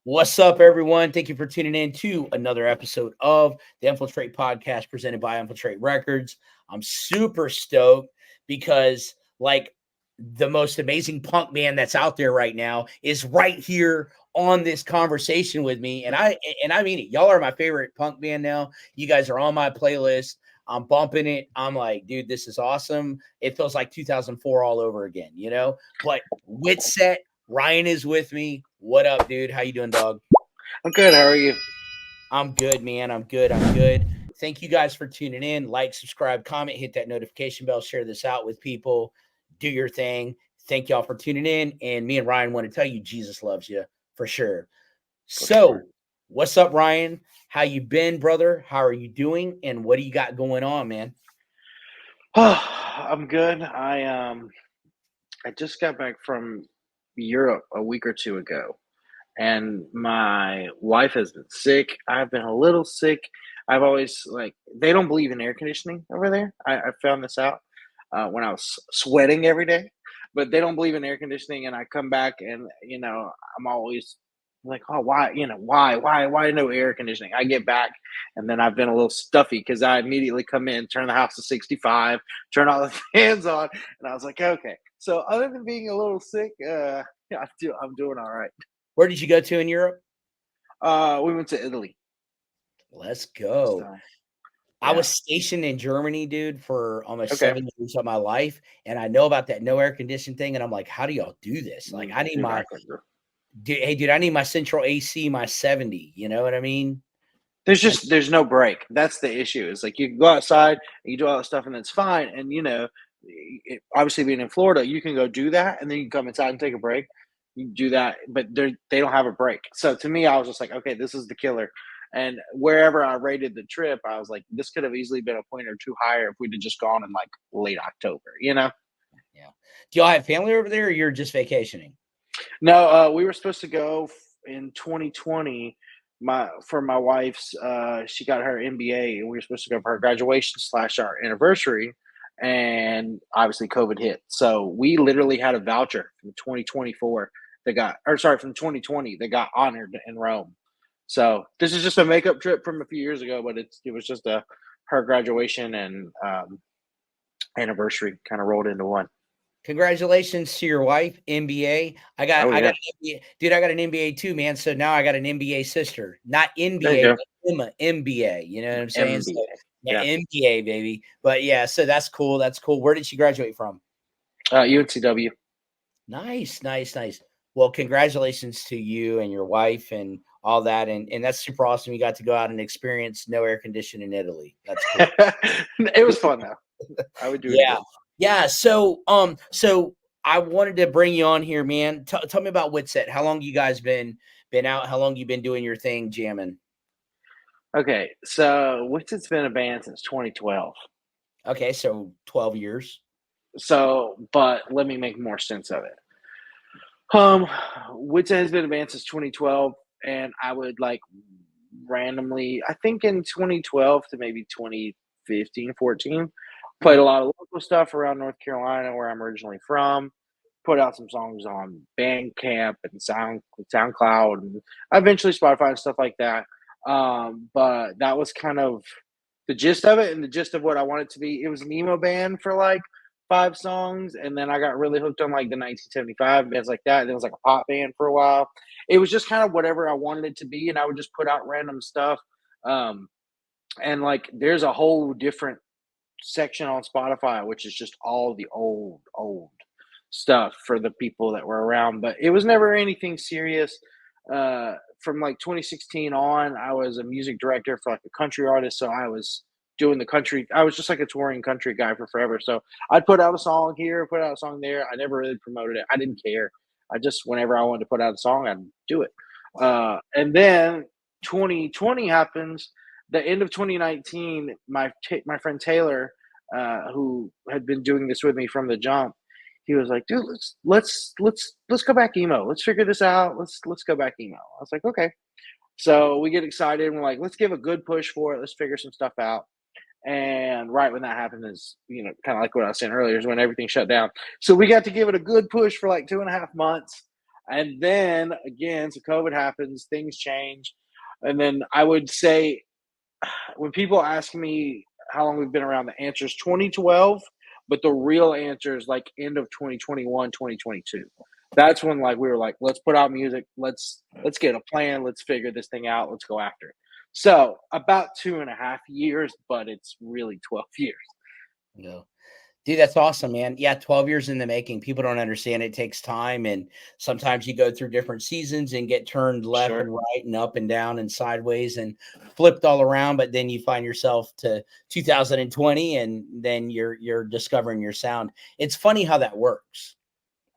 What's up, everyone? Thank you for tuning in to another episode of the Infiltrate Podcast presented by Infiltrate Records. I'm super stoked because, the most amazing punk band that's out there right now is right here on this conversation with me. And I mean it. Y'all are my favorite punk band now. You guys are on my playlist. I'm bumping it. I'm like, dude, this is awesome. It feels like 2004 all over again, you know? But Whitsett, Ryan is with me. What up, dude? How you doing, dog? I'm good. How are you? I'm good, man. I'm good. I'm good. Thank you guys for tuning in. Like, subscribe, comment, hit that notification bell, share this out with people. Do your thing. Thank y'all for tuning in. And me and Ryan want to tell you Jesus loves you for sure. For So, sure. what's up, Ryan? How you been, brother? How are you doing? And what do you got going on, man? I'm good. I just got back from Europe a week or two ago, and my wife has been sick. I've been a little sick. I've always they don't believe in air conditioning over there. I found this out when I was sweating every day, but they don't believe in air conditioning. And I come back, and I'm always like, oh, why, why no air conditioning? I get back, and then I've been a little stuffy because I immediately come in, turn the house to 65, turn all the fans on, and I was like, okay. So other than being a little sick, yeah, I'm doing all right. Where did you go to in Europe? We went to Italy. Let's go. So I was yeah. stationed in Germany, dude, for almost Okay. 7 years of my life, and I know about that no air conditioning thing, and I'm like, how do y'all do this? Like, I need Dude, I my could do. hey, dude, I need my central AC, my 70. You know what I mean? I There's no break. That's the issue. It's like you can go outside and you do all that stuff and it's fine. And obviously being in Florida, you can go do that and then you can come inside and take a break. You do that, but they don't have a break. So to me, I was just like, okay, this is the killer. And wherever I rated the trip, I was like, this could have easily been a point or two higher if we'd have just gone in like late October, you know? yeah. Do y'all have family over there, or you're just vacationing? No, we were supposed to go in 2020. My wife's, she got her MBA, and we were supposed to go for her graduation slash our anniversary, and obviously COVID hit. So we literally had a voucher from 2024 that got, or sorry, from 2020 that got honored in Rome. So this is just a makeup trip from a few years ago, but it was just a her graduation and anniversary kind of rolled into one. Congratulations to your wife, MBA. Oh I got yeah, an MBA. Dude, I got an MBA too, man. So now I got an MBA sister. Not there you NBA, go. but Emma MBA. You know what I'm saying? So MBA. yeah, Yeah, MBA, baby. But yeah, so that's cool. That's cool. Where did she graduate from? UNCW. Nice, nice, nice. Well, congratulations to you and your wife and all that. And that's super awesome. You got to go out and experience no air conditioning in Italy. That's cool. It was fun though. I would do it Yeah. again. Yeah. So I wanted to bring you on here, man. Tell me about Whitsett. How long you guys been out? How long you been doing your thing, jamming? Okay, so Whitsett's been a band since 2012. Okay, so 12 years. So, but let me make more sense of it. Um, Whitsett has been a band since 2012, and I would like randomly, I think in 2012 to maybe 2015, 14, played Okay. a lot of local stuff around North Carolina, where I'm originally from. Put out some songs on Bandcamp and SoundCloud, and eventually Spotify and stuff like that. But that was kind of the gist of it, and the gist of what I wanted to be. It was an emo band for like 5 songs, and then I got really hooked on like the 1975 bands like that. And it was like a pop band for a while. It was just kind of whatever I wanted it to be, and I would just put out random stuff. Um, and like, there's a whole different section on Spotify, which is just all the old stuff for the people that were around. But it was never anything serious. From like 2016 on, I was a music director for like a country artist. So I was doing the country. I was just like a touring country guy for forever. So I'd put out a song here, put out a song there. I never really promoted it. I didn't care. I just, whenever I wanted to put out a song, I'd do it. And then 2020 happens. The end of 2019, my friend Taylor, who had been doing this with me from the jump, he was like, "Dude, let's go back emo. Let's figure this out. Let's go back emo." I was like, "Okay." So we get excited and we're like, "Let's give a good push for it. Let's figure some stuff out." And right when that happened is, kind of like what I was saying earlier, is when everything shut down. So we got to give it a good push for like 2.5 months. And then again, so COVID happens, things change. And then I would say when people ask me how long we've been around, the answer is 2012, but the real answer is like end of 2021, 2022. That's when like we were like, let's put out music, let's get a plan, let's figure this thing out, let's go after it. So about 2.5 years, but it's really 12 years. Yeah. Dude, that's awesome, man. Yeah, 12 years in the making. People don't understand it takes time. And sometimes you go through different seasons and get turned left and Sure. right and up and down and sideways and flipped all around. But then you find yourself to 2020 and then you're discovering your sound. It's funny how that works.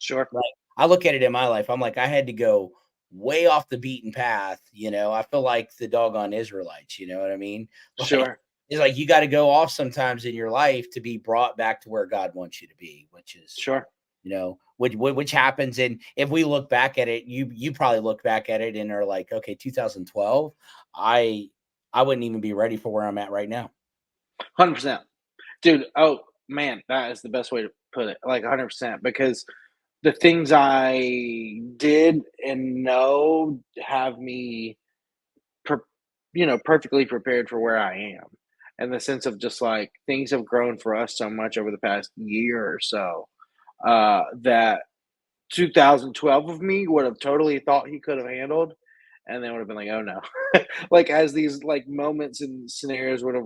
Sure. Like I look at it in my life. I'm like, I had to go way off the beaten path. I feel like the doggone Israelites, you know what I mean? Like Sure. it's like you got to go off sometimes in your life to be brought back to where God wants you to be, which is, Sure. which happens. And if we look back at it, you probably look back at it and are like, okay, 2012, I wouldn't even be ready for where I'm at right now. 100%. Dude, oh man, that is the best way to put it. Like 100%, because the things I did and know have me perfectly prepared for where I am. In the sense of just like things have grown for us so much over the past year or so, that 2012 of me would have totally thought he could have handled, and then would have been like, "Oh no!" Like as these like moments and scenarios would have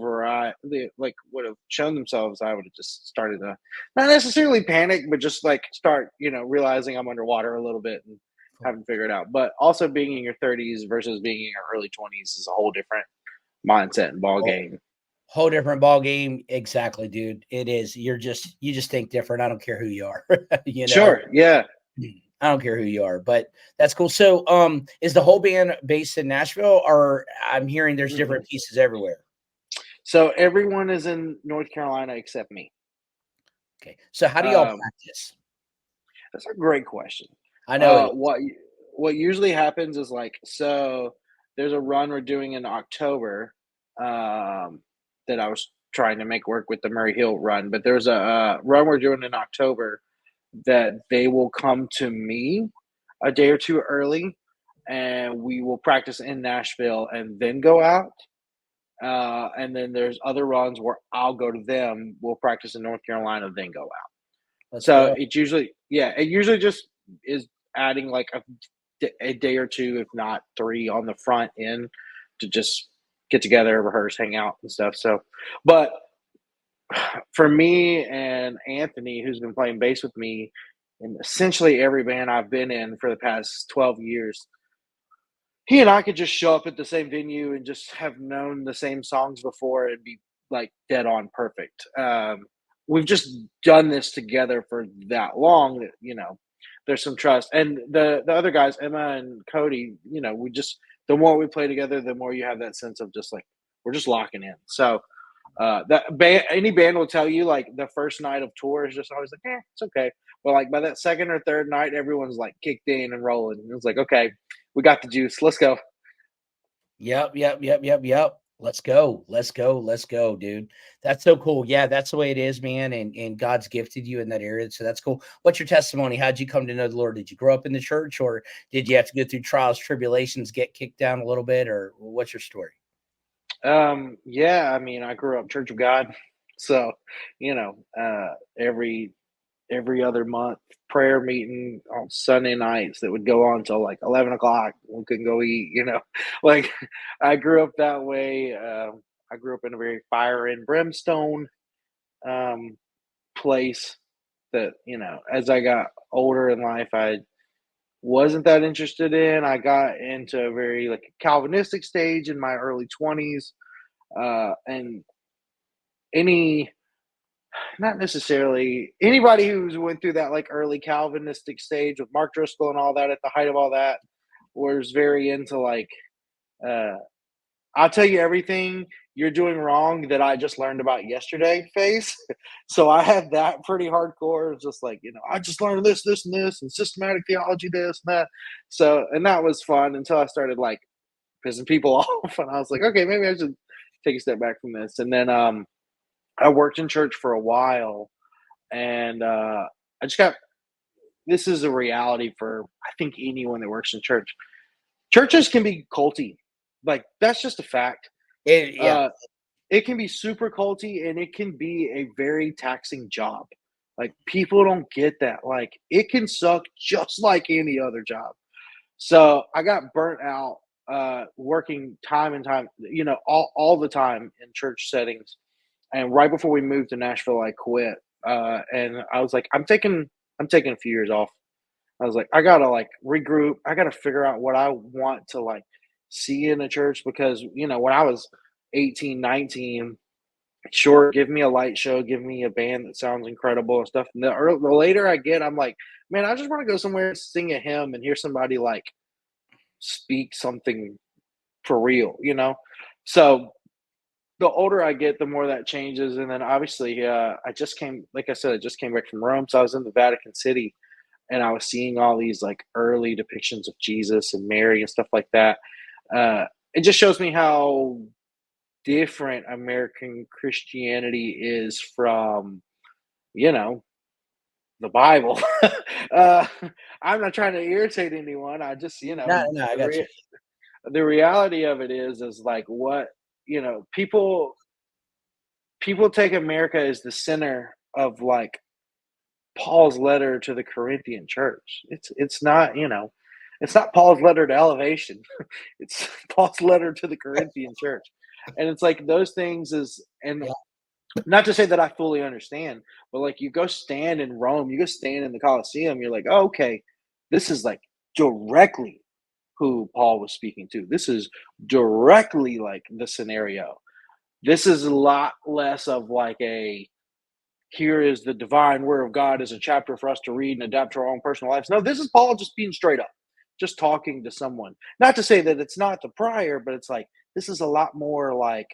like would have shown themselves, I would have just started to not necessarily panic, but just like start realizing I'm underwater a little bit and Cool. haven't figured out. But also being in your 30s versus being in your early 20s is a whole different mindset and ball Whole, game. whole different ball game. Exactly, dude. It is. You just think different. I don't care who you are. you know. Sure, yeah. I don't care who you are, but that's cool. So, is the whole band based in Nashville, or I'm hearing there's Mm-mm. different pieces everywhere? So everyone is in North Carolina except me. Okay. So, how do y'all Um, practice? that's a great question. I know it Uh, is. what what usually happens is like so. There's a run we're doing in October, um, that I was trying to make work with the Murray Hill run, but there's a run we're doing in October that they will come to me a day or two early, and we will practice in Nashville and then go out. And then there's other runs where I'll go to them. We'll practice in North Carolina, then go out. Let's So go. it usually just is adding like a day or two, if not three, on the front end to just get together, rehearse, hang out, and stuff. So, but for me and Anthony, who's been playing bass with me in essentially every band I've been in for the past 12 years, he and I could just show up at the same venue and just have known the same songs before and be like dead on perfect. We've just done this together for that long that there's some trust. And the other guys, Emma and Cody, we just the more we play together, the more you have that sense of just like we're just locking in. So any band will tell you like the first night of tour is just always like, it's okay. But like by that second or third night, everyone's like kicked in and rolling. And it's like, okay, we got the juice. Let's go. Yep, yep, yep, yep, yep. Let's go. Let's go. Let's go, dude. That's so cool. Yeah, that's the way it is, man. And God's gifted you in that area. So that's cool. What's your testimony? How'd you come to know the Lord? Did you grow up in the church or did you have to go through trials, tribulations, get kicked down a little bit? Or what's your story? Yeah, I mean, I grew up Church of God, so every other month prayer meeting on Sunday nights that would go on till like 11 o'clock. We couldn't go eat, like I grew up that way. I grew up in a very fire and brimstone um, place that as I got older in life, I wasn't that interested in. I got into a very like Calvinistic stage in my early 20s, and any not necessarily anybody who's went through that like early Calvinistic stage with Mark Driscoll and all that at the height of all that was very into like uh I'll tell you everything you're doing wrong that I just learned about yesterday phase. So I had that pretty hardcore. It's just like, I just learned this, this, and this, and systematic theology, this and that. So, and that was fun until I started like pissing people off. And I was like, okay, maybe I should take a step back from this. And then I worked in church for a while, and I just got this is a reality for, I think, anyone that works in church. Churches can be culty. Like, that's just a fact. Yeah. It can be super culty, and it can be a very taxing job. Like, people don't get that. Like, it can suck just like any other job. So I got burnt out working time and time, all the time in church settings. And right before we moved to Nashville, I quit. And I was like, I'm taking a few years off. I was like, I gotta like regroup. I gotta figure out what I want to like see in a church, because when I was 18, 19, sure, give me a light show, give me a band that sounds incredible and stuff. And the later I get, I'm like, man, I just want to go somewhere and sing a hymn and hear somebody like speak something for real. So the older I get, the more that changes. And then obviously, like I said, I just came back from Rome. So I was in the Vatican City, and I was seeing all these like early depictions of Jesus and Mary and stuff like that. It just shows me how different American Christianity is from, the Bible. uh, I'm not trying to irritate anyone. I just, No, I got you. the reality of it is like what, people take America as the center of like Paul's letter to the Corinthian church. It's not, it's not Paul's letter to Elevation. It's Paul's letter to the Corinthian church. And it's like those things and Yeah. not to say that I fully understand, but like you go stand in Rome, you go stand in the Colosseum, you're like, oh, okay, this is like directly who Paul was speaking to. This is directly like the scenario. This is a lot less of like here is the divine word of God as a chapter for us to read and adapt to our own personal lives. No, this is Paul just being straight up, just talking to someone. Not to say that it's not the prior, but it's like this is a lot more like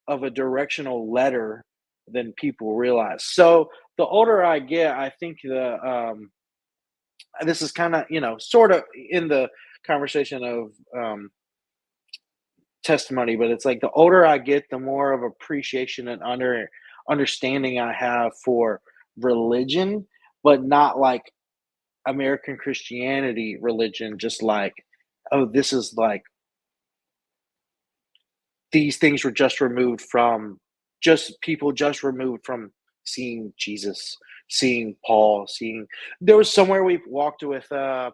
of a directional letter than people realize. So the older I get, I think this is kind of sort of in the conversation of testimony, but it's like the older I get, the more of appreciation and understanding I have for religion, but not like American Christianity religion, just like, oh, this is like these things were just people just removed from seeing Jesus, seeing Paul, seeing. There was somewhere we walked with at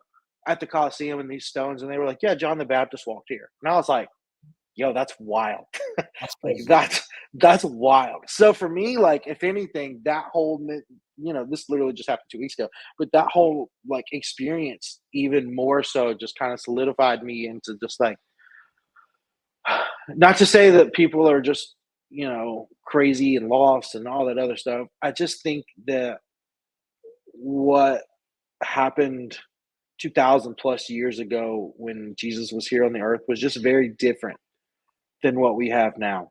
the Coliseum in these stones, and they were like, yeah, John the Baptist walked here. And I was like, yo, that's wild. That's Like crazy. that's wild. So for me, like if anything, that whole this literally just happened 2 weeks ago, but that whole like experience even more so just kind of solidified me into just like, not to say that people are just crazy and lost and all that other stuff. I just think that what happened 2000 plus years ago when Jesus was here on the earth was just very different than what we have now.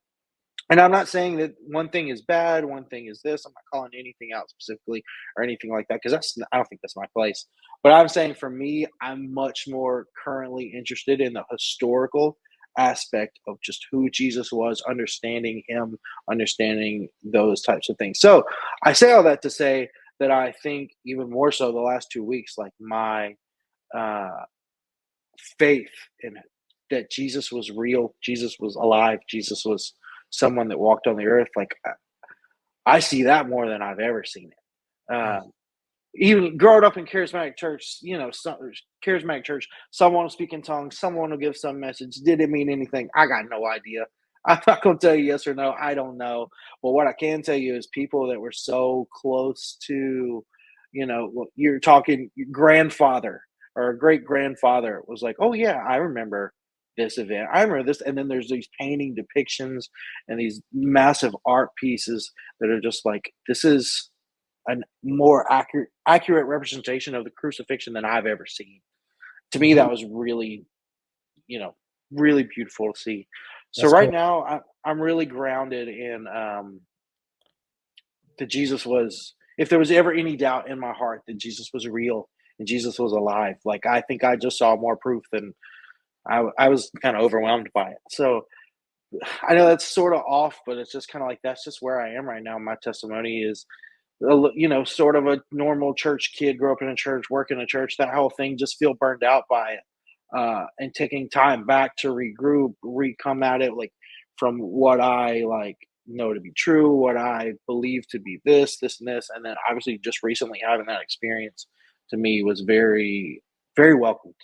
And I'm not saying that one thing is bad, one thing is this. I'm not calling anything out specifically or anything like that, because I don't think that's my place. But I'm saying for me, I'm much more currently interested in the historical aspect of just who Jesus was, understanding him, understanding those types of things. So I say all that to say that I think even more so the last 2 weeks, like my uh, faith in it, that Jesus was real, Jesus was alive, Jesus was someone that walked on the earth. Like I see that more than I've ever seen it. Even growing up in charismatic church, charismatic church, someone will speak in tongues, someone will give some message. Did it mean anything? I got no idea. I'm not going to tell you yes or no. I don't know. But what I can tell you is people that were so close to, you're talking grandfather or a great grandfather was like, oh, yeah, I remember this event. I remember this. And then there's these painting depictions and these massive art pieces that are just like, this is a more accurate representation of the crucifixion than I've ever seen. To me, Mhm. that was really, really beautiful to see. So That's right cool. now, I'm really grounded in that Jesus was. If there was ever any doubt in my heart that Jesus was real and Jesus was alive, like I think I just saw more proof than I was kind of overwhelmed by it. So I know that's sort of off, but it's just kind of like that's just where I am right now. My testimony is sort of a normal church kid, grew up in a church, work in a church, that whole thing, just feel burned out by it. And taking time back to regroup, come at it like from what I like know to be true, what I believe to be this, and this. And then obviously just recently having that experience to me was very, very welcomed.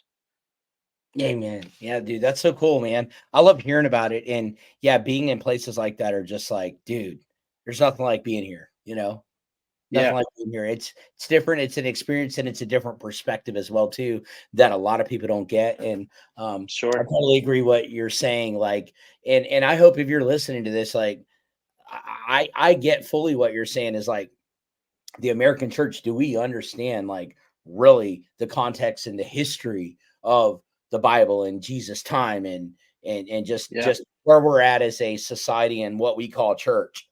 Yeah, man. Yeah, dude, that's so cool, man. I love hearing about it. And yeah, being in places like that are just like, dude, there's nothing like being here, Yeah, nothing like being here. It's different. It's an experience and it's a different perspective as well, too, that a lot of people don't get. And I sure. totally agree what you're saying. Like, and I hope if you're listening to this, like I get fully what you're saying is like the American church, do we understand like really the context and the history of the Bible and Jesus' time and just Yeah, where we're at as a society and what we call church,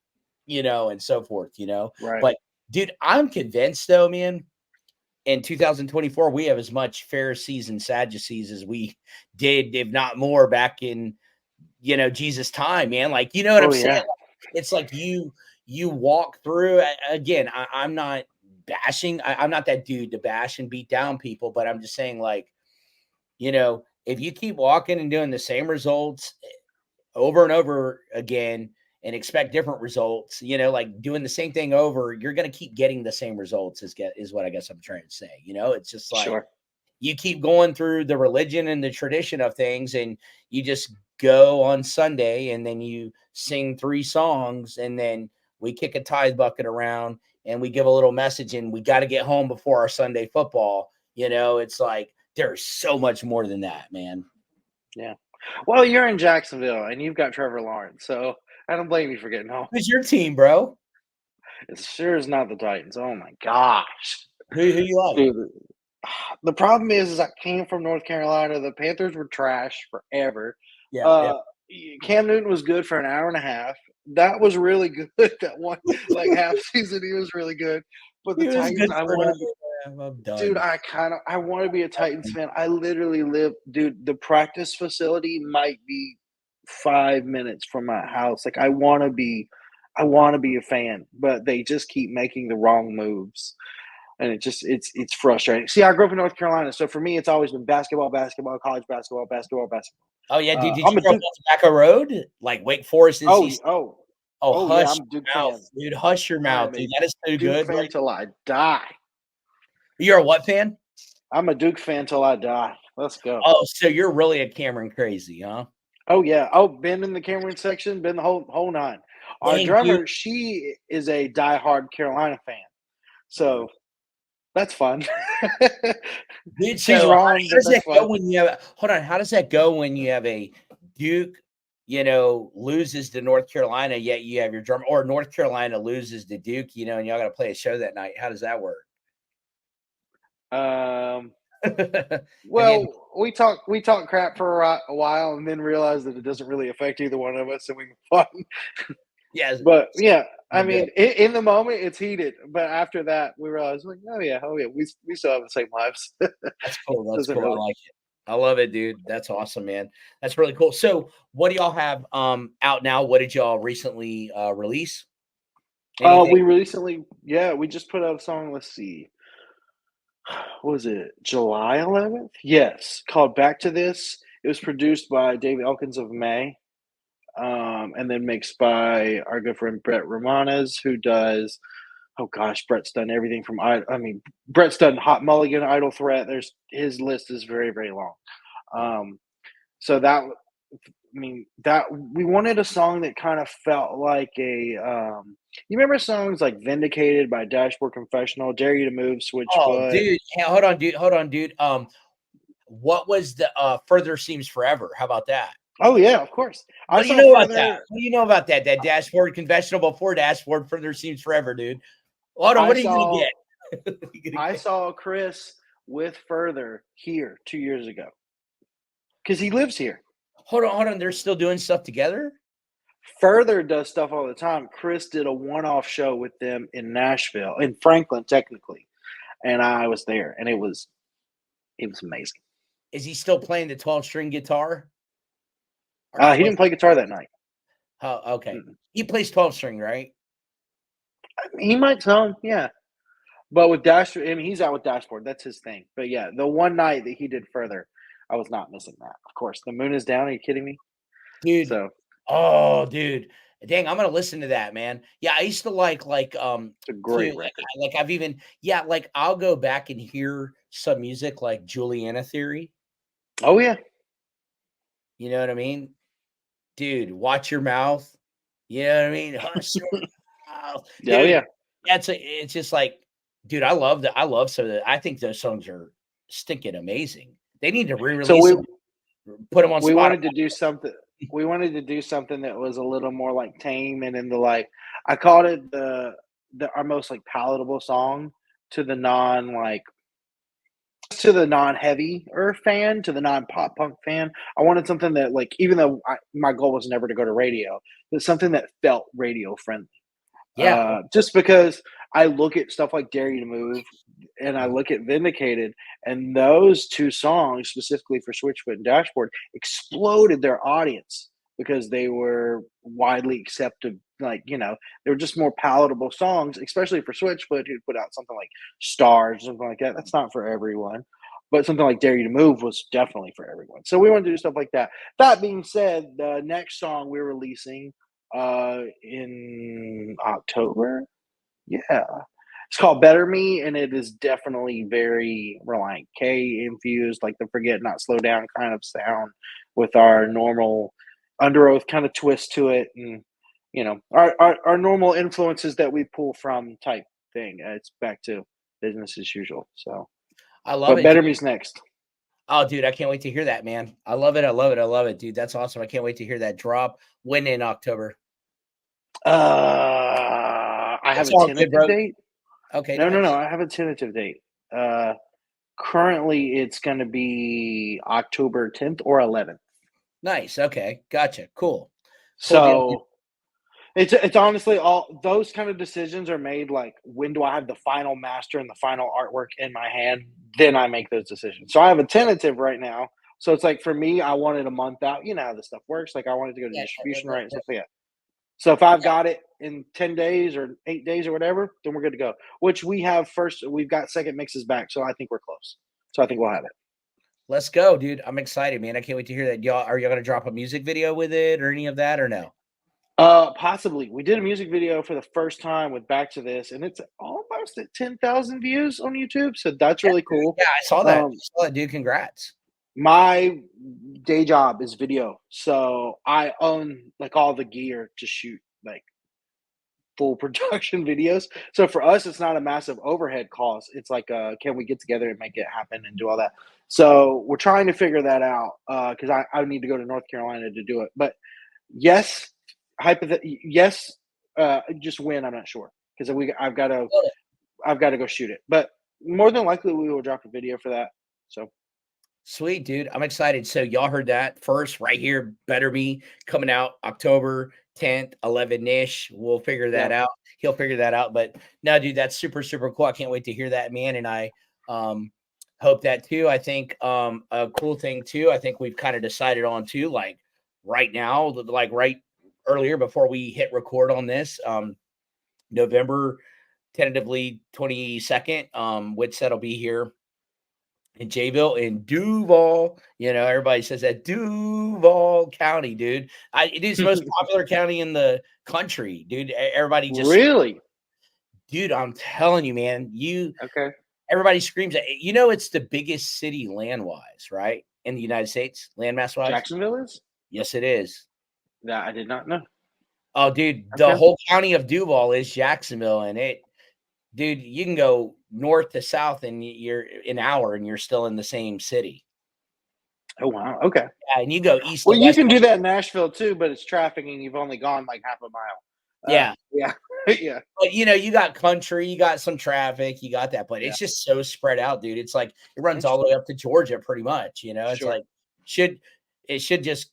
and so forth, right. But dude, I'm convinced though, man, in 2024, we have as much Pharisees and Sadducees as we did, if not more, back in Jesus' time, man. Like, you know what I'm Oh saying? yeah, Like, it's like you walk through again. I'm not bashing. I'm not that dude to bash and beat down people, but I'm just saying, like, if you keep walking and doing the same results over and over again and expect different results, like doing the same thing over, you're gonna keep getting the same results. Is what I guess I'm trying to say. It's just like sure. you keep going through the religion and the tradition of things and you just go on Sunday and then you sing 3 songs and then we kick a tithe bucket around and we give a little message and we got to get home before our Sunday football. It's like there's so much more than that, man. Yeah. Well, you're in Jacksonville and you've got Trevor Lawrence, so I don't blame you for getting home. Who's your team, bro? It sure is not the Titans. Oh my gosh. Who you like? Dude, the problem is I came from North Carolina. The Panthers were trash forever. Yeah, yeah. Uh, Cam Newton was good for an hour and a half. That was really good. That one, like half season, he was really good. But the He was Titans, good I for want another. to be, I'm dude. done. I want to be a Titans fan. I literally live, dude. The practice facility might be 5 minutes from my house. Like I want to be a fan, but they just keep making the wrong moves and it's frustrating. See, I grew up in North Carolina, so for me, it's always been basketball, basketball, college basketball, basketball, basketball. Oh yeah, dude. Did I'm you a grow up Duke. on Tobacco Road? Like Wake Forest, Oh, NC. Oh, oh yeah, hush I'm a Duke your mouth, fan. dude. Hush your I mouth, am dude. a That is too Duke good. fan Like, till I die. you're a what fan? I'm a Duke fan till I die. Let's go. Oh, so you're really a Cameron crazy, huh? Oh yeah. Oh, been in the Cameron section, been the whole nine. Our Dang, dude. drummer, she is a diehard Carolina fan, so that's fun. Dude, She's so wrong, how but does that's that go fun. when you have hold on, how does that go when you have a Duke, loses to North Carolina, yet you have your drummer, or North Carolina loses to Duke, and y'all gotta play a show that night. How does that work? Um, And then Well, we talk crap for a while, and then realize that it doesn't really affect either one of us, and we move on. yeah, But yeah, I the deal. mean, in the moment, it's heated, but after that, we realize like, oh yeah, we still have the same lives. That's cool. That's Doesn't cool. I really. like it. I love it, dude. That's awesome, man. That's really cool. So what do y'all have out now? What did y'all recently release? Anything? We recently, yeah, we just put out a song. Let's see, what was it July 11th? Yes, called "Back to This." It was produced by Dave Elkins of May. And then mixed by our good friend Brett Romanes, who does. Oh gosh, Brett's done everything from Brett's done Hot Mulligan, Idle Threat. There's his list is very very long. Um, so that we wanted a song that kind of felt like a. You remember songs like "Vindicated" by Dashboard Confessional, "Dare You to Move," Oh, Switchfoot. dude. Hey, hold on, dude. Hold on, dude. What was the Further Seems Forever? How about that? Oh yeah, of course. I What do you saw know about that? Further. What do you know about that? That Dashboard Conventional before Dashboard Further Seems Forever, dude. Hold on, I what are you gonna saw get? What are you gonna I get? saw Chris with Further here 2 years ago because he lives here. Hold on. They're still doing stuff together? Further does stuff all the time. Chris did a one-off show with them in Nashville, in Franklin, technically, and I was there, and it was amazing. Is he still playing the 12-string guitar? He didn't play guitar that night. Oh, okay. Mm-mm. He plays 12-string, right? He might tell him, yeah. But with he's out with Dashboard. That's his thing. But yeah, the one night that he did Further, I was not missing that. Of course, The Moon Is Down. Are you kidding me? Dude. So Oh, dude. Dang, I'm gonna listen to that, man. Yeah, I used to like it's a great to record. I've even like I'll go back and hear some music like Juliana Theory. Oh yeah, You know what I mean? Dude, watch your mouth. You know what I mean? Hush your mouth. oh Dude, yeah. it's just like, dude, I love that. I love some of that. I think those songs are stinking amazing. They need to So re-release them, put them on we Spotify. wanted to do something. We wanted to do something that was a little more like tame and in the like. I called it the our most like palatable song to the non-heavy fan, to the non-pop punk fan. I wanted something that like, even though my goal was never to go to radio, but something that felt radio friendly. Yeah. Just because I look at stuff like Dare You to Move and I look at Vindicated, and those two songs, specifically for Switchfoot and Dashboard, exploded their audience because they were widely accepted. Like, they were just more palatable songs, especially for Switchfoot, who put out something like Stars or something like that. That's not for everyone. But something like Dare You to Move was definitely for everyone. So we wanted to do stuff like that. That being said, the next song we're releasing in October. Yeah. It's called Better Me, and it is definitely very Reliant K infused, like the Forget Not Slow Down kind of sound with our normal Under Oath kind of twist to it, and our normal influences that we pull from type thing. It's back to business as usual. So, I love but it, Better dude. Me's next. Oh, dude, I can't wait to hear that, man. I love it. I love it. I love it, dude. That's awesome. I can't wait to hear that drop. When in October? I have It's a all good, tentative bro. date. Okay, No, nice. I have a tentative date. Currently, it's going to be October 10th or 11th. Nice. Okay. Gotcha. Cool. Cool deal, dude. So it's honestly all those kind of decisions are made like, when do I have the final master and the final artwork in my hand? Then I make those decisions. So I have a tentative right now. So it's like, for me, I wanted a month out. You know how this stuff works. Like, I wanted to go to Yeah, distribution right and stuff like that. So if I've got it in 10 days or 8 days or whatever, then we're good to go. Which we've got second mixes back, so I think we're close. So I think we'll have it. let's go, dude. I'm excited, man. I can't wait to hear that. Are y'all gonna drop a music video with it or any of that or no? Possibly. We did a music video for the first time with Back to This, and it's almost at 10,000 views on YouTube. So that's Yeah, really cool. yeah, I saw that. I saw that, dude. Congrats. My day job is video, so I own like all the gear to shoot like full production videos. So for us, it's not a massive overhead cost. It's like, can we get together and make it happen and do all that? So we're trying to figure that out because I need to go to North Carolina to do it. But yes, yes, just when, I'm not sure, because I've got to go shoot it. But more than likely, we will drop a video for that. So. Sweet, dude. I'm excited. So y'all heard that first right here. Better Be coming out October 10th, 11-ish. We'll figure that out. He'll figure that out. But no, dude, that's super, super cool. I can't wait to hear that, man. And I hope that too. I think a cool thing too, I think we've kind of decided on too, like right now, like right earlier before we hit record on this, November tentatively 22nd, Whitsett will be here in Jayville, in Duval. Everybody says that Duval County, dude. It is the most popular county in the country, dude. Everybody just Really, dude. I'm telling you, man. Okay. Everybody screams at it's the biggest city land wise, right, in the United States, landmass wise. Jacksonville is? Yes, it is. That I did not know. Oh, dude, the whole county of Duval is Jacksonville, and dude, you can go north to south and you're an hour and you're still in the same city. Oh, wow. Okay. Yeah, and you go east Well, to you west. can do that in Nashville too, but it's traffic and you've only gone like half a mile. Yeah. Yeah. Yeah. But you got country, you got some traffic, you got that, but it's just so spread out, dude. It's like it runs all the way up to Georgia pretty much, It's like it should just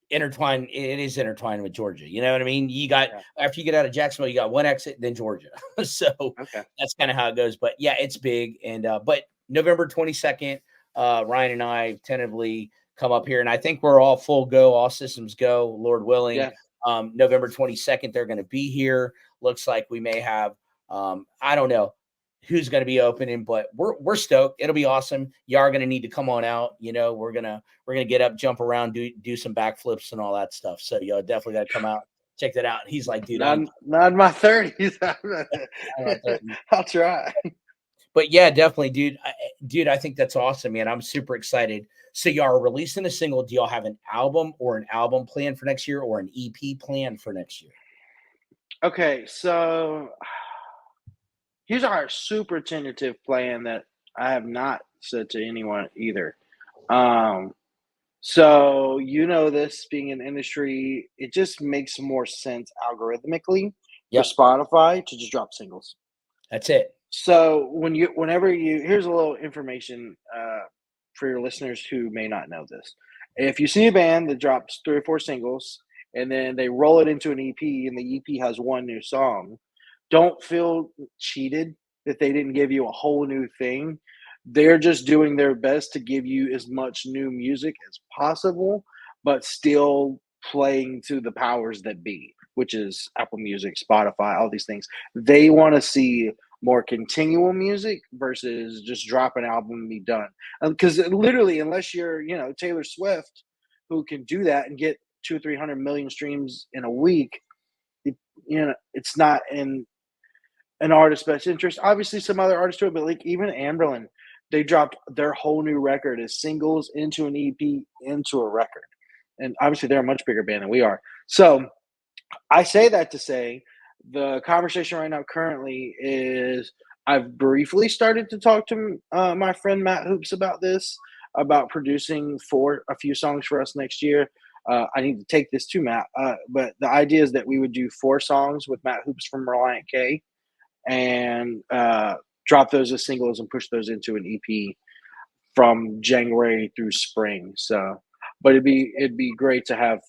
intertwine. It is intertwined with Georgia. You know what I mean? You got after you get out of Jacksonville, you got one exit, then Georgia. So that's kind of how it goes. But yeah, it's big. And but November 22nd, Ryan and I tentatively come up here, and I think we're all full go, all systems go, Lord willing. Yeah. November 22nd, they're going to be here. Looks like we may have I don't know who's going to be opening, but we're stoked. It'll be awesome. You are going to need to come on out. We're gonna get up, jump around, do some backflips and all that stuff. So y'all definitely got to come out, check that out. He's like, dude, Not in my 30s. I'm 30. I'll try. But yeah, definitely, dude. I think that's awesome, man. I'm super excited. So y'all are releasing a single. Do y'all have an album plan for next year, or an EP plan for next year? Okay, so here's our super tentative plan that I have not said to anyone either. So this being in industry, it just makes more sense algorithmically for Spotify to just drop singles. That's it. So here's a little information for your listeners who may not know this. If you see a band that drops 3 or 4 singles and then they roll it into an EP and the EP has one new song, don't feel cheated that they didn't give you a whole new thing. They're just doing their best to give you as much new music as possible, but still playing to the powers that be, which is Apple Music, Spotify, all these things. They want to see more continual music versus just drop an album and be done. Because literally, unless you're, Taylor Swift, who can do that and get 200-300 million streams in a week, it's not in an artist's best interest. Obviously, some other artists do it, but like even Amberlin, they dropped their whole new record as singles into an EP into a record. And obviously, they're a much bigger band than we are. So I say that to say the conversation right now currently is I've briefly started to talk to my friend Matt Hoops about producing for a few songs for us next year. I need to take this to Matt, but the idea is that we would do 4 songs with Matt Hoops from Reliant K and drop those as singles and push those into an EP from January through spring. So, but it'd be great to have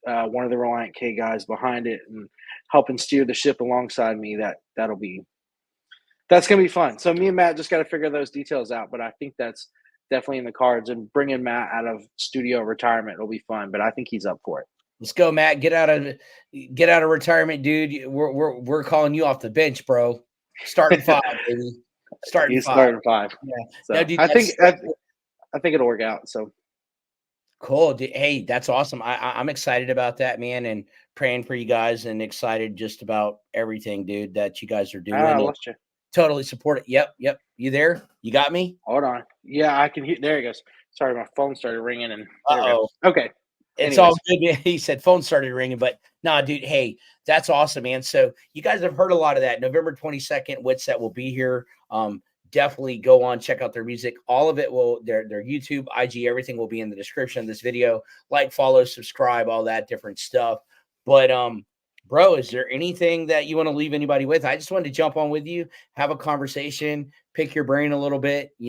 one of the Reliant K guys behind it and helping steer the ship alongside me. That's gonna be fun. So me and Matt just got to figure those details out, but I think that's definitely in the cards. And bringing Matt out of studio retirement will be fun. But I think he's up for it. Let's go, Matt. Get out of retirement, dude. We're calling you off the bench, bro. Starting 5, baby. Starting 5. Yeah. So no, dude, I think it'll work out. So cool. Hey, that's awesome. I'm excited about that, man, and praying for you guys, and excited just about everything, dude, that you guys are doing. I lost you. Totally support it. Yep. You there? You got me? Hold on. Yeah, I can hear. There he goes. Sorry, my phone started ringing. And okay. It's all good. He said phone started ringing, but nah, dude. Hey, that's awesome, man. So you guys have heard a lot of that. November 22nd, Whitsett will be here. Definitely go on, check out their music. All of it their YouTube, IG, everything will be in the description of this video. Like, follow, subscribe, all that different stuff. But bro, is there anything that you want to leave anybody with? I just wanted to jump on with you, have a conversation, pick your brain a little bit. I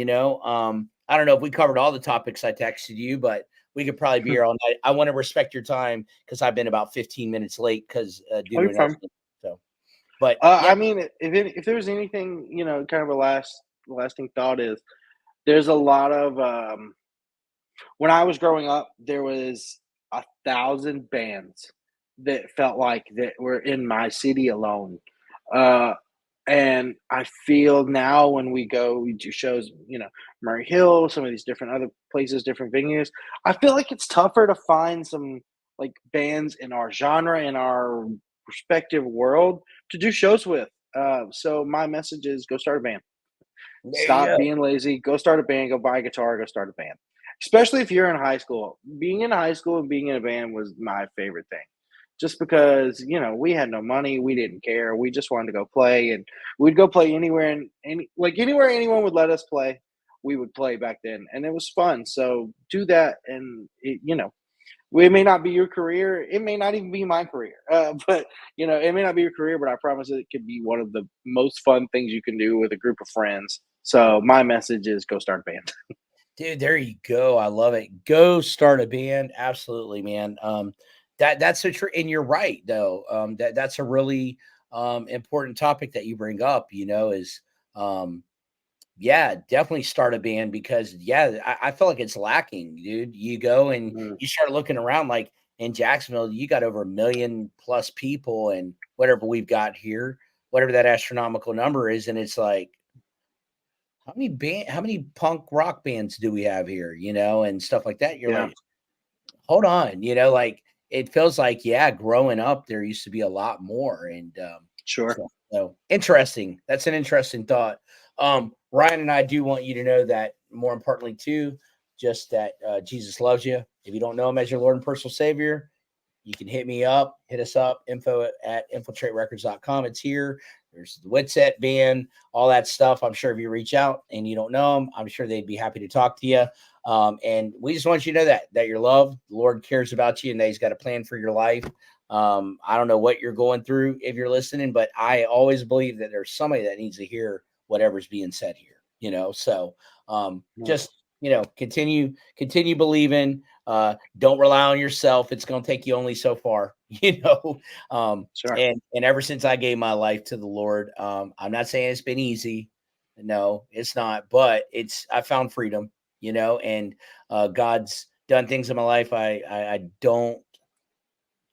don't know if we covered all the topics I texted you, but we could probably be here all night. I want to respect your time because I've been about 15 minutes late because due to an so. But I mean, if there's anything, kind of a lasting thought is there's a lot of when I was growing up, there was 1,000 bands that felt like that were in my city alone. And I feel now when we do shows, Murray Hill, some of these different other places, different venues, I feel like it's tougher to find some like bands in our genre, in our respective world to do shows with. So my message is go start a band. Stop being lazy. Go start a band. Go buy a guitar. Go start a band. Especially if you're in high school. Being in high school and being in a band was my favorite thing. Just because, we had no money, we didn't care. We just wanted to go play, and we'd go play anywhere anywhere anyone would let us play, we would play back then, and it was fun. So do that, and it may not be your career, it may not even be my career, but it may not be your career, but I promise it could be one of the most fun things you can do with a group of friends. So my message is go start a band. Dude, there you go. I love it. Go start a band. Absolutely, man. That's so true. And you're right, though. That's a really important topic that you bring up, is definitely start a band because, I feel like it's lacking, dude. You go and you start looking around, like in Jacksonville, you got over 1 million+ people and whatever we've got here. whatever that astronomical number is, and it's like, how many punk rock bands do we have here, and stuff like that. You're like, hold on, like it feels like, yeah, growing up there used to be a lot more. And Sure. So interesting. That's an interesting thought. Ryan and I do want you to know that, more importantly too, just that Jesus loves you. If you don't know him as your Lord and personal Savior, you can hit us up, info@infiltraterecords.com. It's here. There's the Whitsett band, all that stuff. I'm sure if you reach out and you don't know them, I'm sure they'd be happy to talk to you. And we just want you to know that you're loved. The Lord cares about you and that he's got a plan for your life. I don't know what you're going through if you're listening, but I always believe that there's somebody that needs to hear whatever's being said here, so just, continue believing. Don't rely on yourself. It's going to take you only so far, Sure. And ever since I gave my life to the Lord, I'm not saying it's been easy. No, it's not, but I found freedom, and God's done things in my life.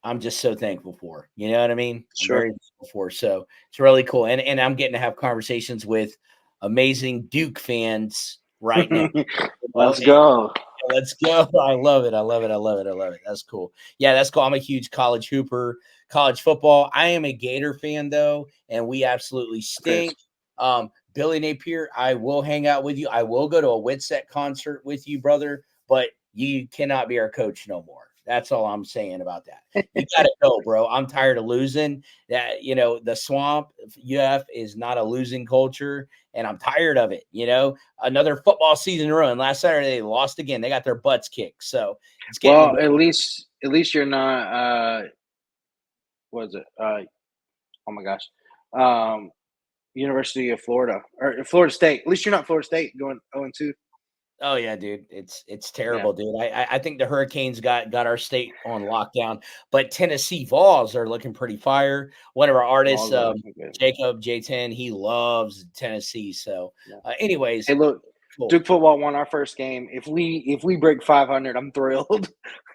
I'm just so thankful for, you know what I mean? Sure. I'm very thankful for. So it's really cool. And I'm getting to have conversations with amazing Duke fans right now. Let's go. Let's go. I love it. I love it. I love it. I love it. That's cool. Yeah, that's cool. I'm a huge college hooper, college football. I am a Gator fan though, and we absolutely stink. Billy Napier, I will hang out with you. I will go to a Whitsett concert with you, brother, but you cannot be our coach no more. That's all I'm saying about that. You got to go, bro. I'm tired of losing. That, the swamp UF is not a losing culture, and I'm tired of it. Another football season run. Last Saturday they lost again. They got their butts kicked. So it's getting at least you're not. What is it? Oh my gosh. University of Florida or Florida State. At least you're not Florida State going 0-2. Oh yeah, dude. It's terrible, dude. I think the Hurricanes got our state on lockdown, but Tennessee Vols are looking pretty fire. One of our artists, Jacob J10, he loves Tennessee. So anyways, hey, look, cool. Duke football won our first game. If we break 500, I'm thrilled.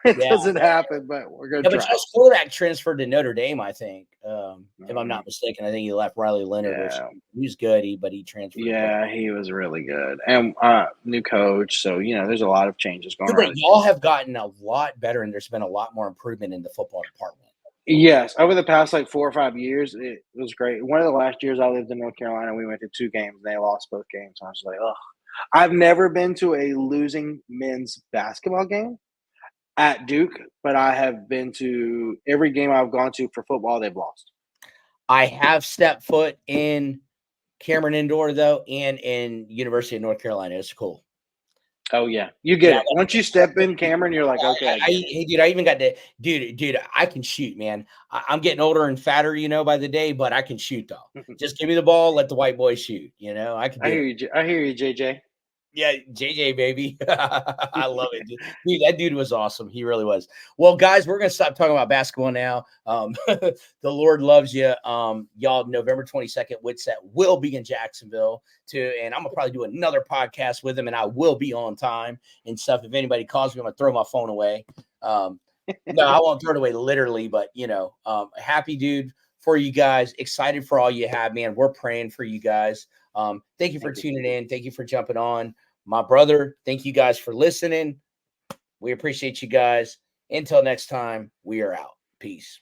It doesn't happen, but we're gonna try. But Josh Kodak transferred to Notre Dame, I think. If I'm not mistaken, I think he left Riley Leonard. Yeah. He was good, but he transferred. Yeah, he was really good, and new coach. So there's a lot of changes going on. But y'all have gotten a lot better, and there's been a lot more improvement in the football department. Yes, over the past 4 or 5 years, it was great. One of the last years I lived in North Carolina, we went to 2 games, and they lost both games. I was like, ugh. I've never been to a losing men's basketball game at Duke, but I have been to every game I've gone to for football, they've lost. I have stepped foot in Cameron Indoor, though, and in University of North Carolina. It's cool. Oh, yeah. You get it. Once you step in Cameron, you're like, okay. Hey, dude, I even got to – dude, I can shoot, man. I'm getting older and fatter, by the day, but I can shoot, though. Just give me the ball, let the white boy shoot, I hear you, JJ. Yeah, JJ, baby. I love it. Dude, that dude was awesome. He really was. Well, guys, we're going to stop talking about basketball now. The Lord loves you. Y'all, November 22nd, Whitsett will be in Jacksonville, too. And I'm going to probably do another podcast with him, and I will be on time and stuff. If anybody calls me, I'm going to throw my phone away. No, I won't throw it away literally, but, happy, dude, for you guys. Excited for all you have, man. We're praying for you guys. Thank you for tuning in. Thank you for jumping on. My brother, thank you guys for listening. We appreciate you guys. Until next time, we are out. Peace.